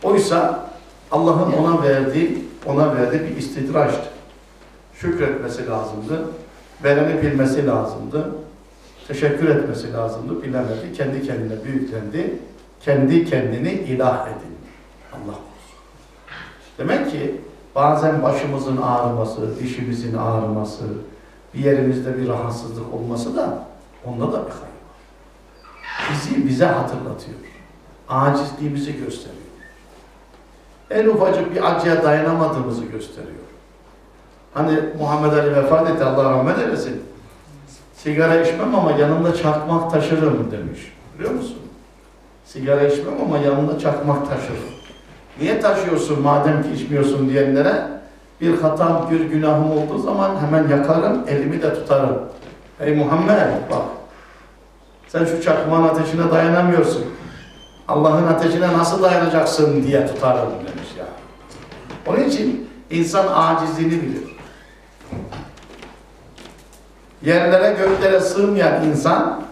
Oysa Allah'ın ona verdiği bir istidraçtı. Şükretmesi lazımdı. Vereni bilmesi lazımdı. Teşekkür etmesi lazımdı. Bilemedi. Kendi kendine büyüklendi. Kendi kendini ilah edindi. Allah korusun. Demek ki bazen başımızın ağrıması, dişimizin ağrıması, bir yerimizde bir rahatsızlık olması da onda da bir hayır var. Bize hatırlatıyor. Acizliğimizi gösteriyor. En ufacık bir acıya dayanamadığımızı gösteriyor. Hani Muhammed Ali vefat etti, Allah rahmet eylesin. Sigara içmem ama yanımda çakmak taşırım demiş. Biliyor musun? Sigara içmem ama yanımda çakmak taşırım. Niye taşıyorsun madem ki içmiyorsun diyenlere, bir hatam, bir günahım olduğu zaman hemen yakarım, elimi de tutarım. Ey Muhammed bak, sen şu çakmağın ateşine dayanamıyorsun. Allah'ın ateşine nasıl dayanacaksın diye tutarım demiş ya. Onun için insan acizliğini bilir. Yerlere göklere sığmayan insan,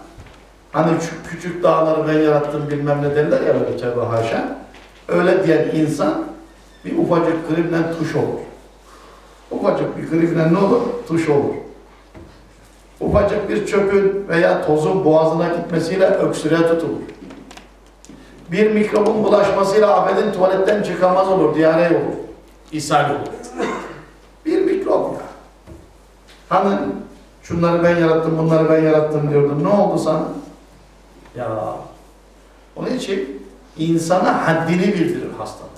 hani şu küçük dağları ben yarattım bilmem ne derler ya böyle tövbe haşa. Öyle diyen insan bir ufacık gripten tuş olur. Ufacık bir gripten ne olur? Tuş olur. Ufacık bir çöpün veya tozun boğazına gitmesiyle öksürüğe tutulur. Bir mikrobun bulaşmasıyla affedin tuvaletten çıkamaz olur, diyare olur. İshal olur. Bir mikrop ya. Hani şunları ben yarattım, bunları ben yarattım diyordun. Ne oldu sana? Ya. Onun için insana haddini bildirir hastalık.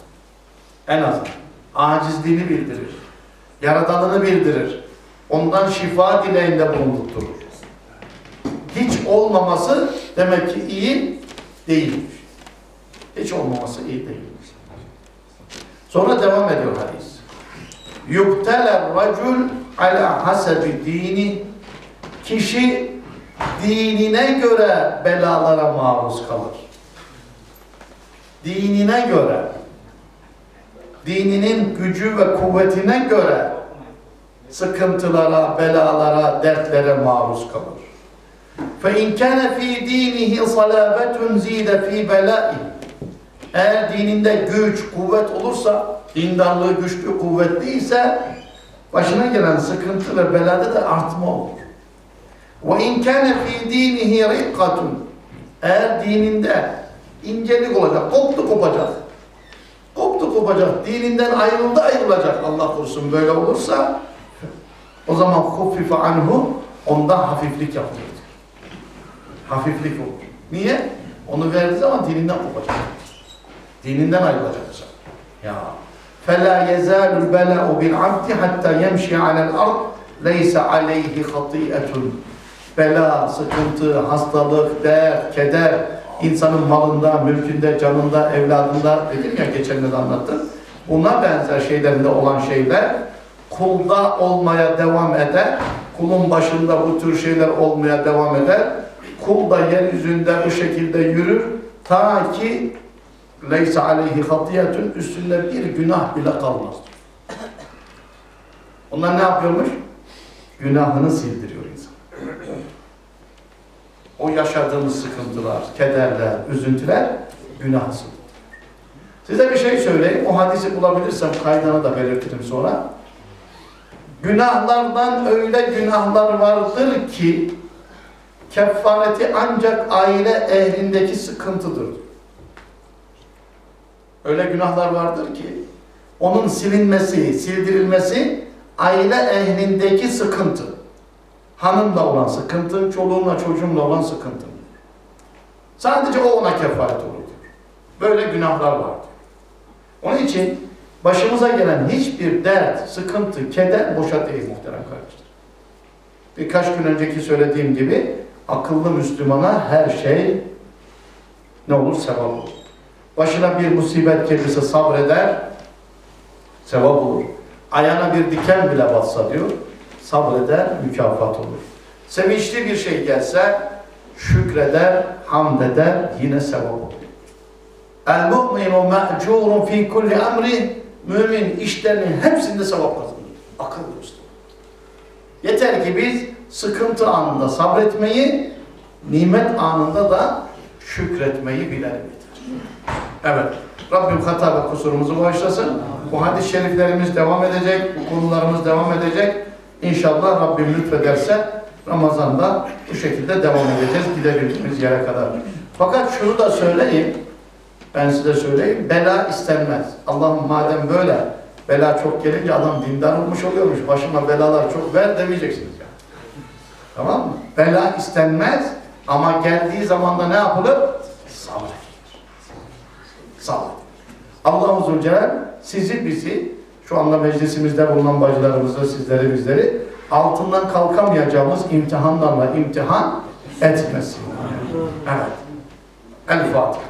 En azından. Acizliğini bildirir. Yaradanını bildirir. Ondan şifa dileğinde bulundurur. Hiç olmaması demek ki iyi değilmiş. Hiç olmaması iyi değilmiş. Sonra devam ediyor hadis. Yukteler racul ala hasebi dini. Kişi dinine göre belalara maruz kalır. Dinine göre, dininin gücü ve kuvvetine göre sıkıntılara, belalara, dertlere maruz kalır. فَاِنْ كَانَ ف۪ي د۪ينِهِ صَلَابَةٌ زِيدَ ف۪ي بَلَائِهِ. Eğer dininde güç, kuvvet olursa, dindarlığı güçlü, kuvvetliyse başına gelen sıkıntı ve belada da artma olur. وَاِنْ كَانَ ف۪ي د۪ينِهِ رِقَّةٌ. Eğer dininde incelik olacak, koptu kopacak. Koptu kopacak, dininden ayrılacak Allah korusun böyle olursa o zaman خُفِّفَ عَنْهُ onda hafiflik yapılır. Hafiflik olur. Niye? Onu verdiği zaman dininden kopacak. Dininden ayrılacak. Ya. فَلَا يَزَالُ الْبَلَاءُ بِالْعَبْدِ حَتَّى يَمْشِي عَلَى الْأَرْضِ لَيْسَ عَلَيْهِ خَطِيئَةٌ. Bela, sıkıntı, hastalık, dert, keder, insanın malında, mülkünde, canında, evladında, dedim ya geçen de anlattım. Buna benzer şeylerinde olan şeyler kulda olmaya devam eder. Kulun başında bu tür şeyler olmaya devam eder. Kul da yeryüzünde bu şekilde yürür. Ta ki leysa aleyhi hatiyetun, üstünde bir günah bile kalmaz. Onlar ne yapıyormuş? Günahını sildiriyor insan. O yaşadığımız sıkıntılar, kederler, üzüntüler günahı sildiriyor. Size bir şey söyleyeyim. O hadisi bulabilirsem kaydını da belirtirim sonra. Günahlardan öyle günahlar vardır ki kefareti ancak aile ehlindeki sıkıntıdır. Öyle günahlar vardır ki onun silinmesi, sildirilmesi aile ehlindeki sıkıntı. Hanımla olan sıkıntı, çoluğunla çocuğunla olan sıkıntı. Sadece o ona kefaret olur diyor. Böyle günahlar var diyor. Onun için başımıza gelen hiçbir dert, sıkıntı, keder boşa değil muhterem kardeşler. Birkaç gün önceki söylediğim gibi akıllı Müslümana her şey ne olur? Sevap olur. Başına bir musibet gelirse sabreder, sevap olur. Ayağına bir diken bile batsa diyor, sabreder, mükafat olur. Sevinçli bir şey gelse şükreder, hamd eder, yine sevap olur. El-mu'minu me'curun fi kulli emri. Mümin işlerinin hepsinde sevap kazanır. Akıllı Müslüman. Yeter ki biz sıkıntı anında sabretmeyi, nimet anında da şükretmeyi bilelim yeter. Evet. Rabbim hata ve kusurumuzu bağışlasın. Bu hadis-i şeriflerimiz devam edecek, bu konularımız devam edecek. İnşallah Rabbim lütfederse Ramazan'da bu şekilde devam edeceğiz gidebildiğimiz yere kadar. Fakat şunu da söyleyeyim, ben size söyleyeyim, bela istenmez. Allah'ım madem böyle, bela çok gelince adam dindar olmuş oluyormuş, başıma belalar çok ver demeyeceksiniz yani. Tamam mı? Bela istenmez ama geldiği zaman da ne yapılır? Sabredilir. Sabredilir. Allah-u Zülcelal sizi bizi, şu anda meclisimizde bulunan bacılarımızı, sizleri bizleri altından kalkamayacağımız imtihanlarla imtihan etmesin. Evet. El Fatiha.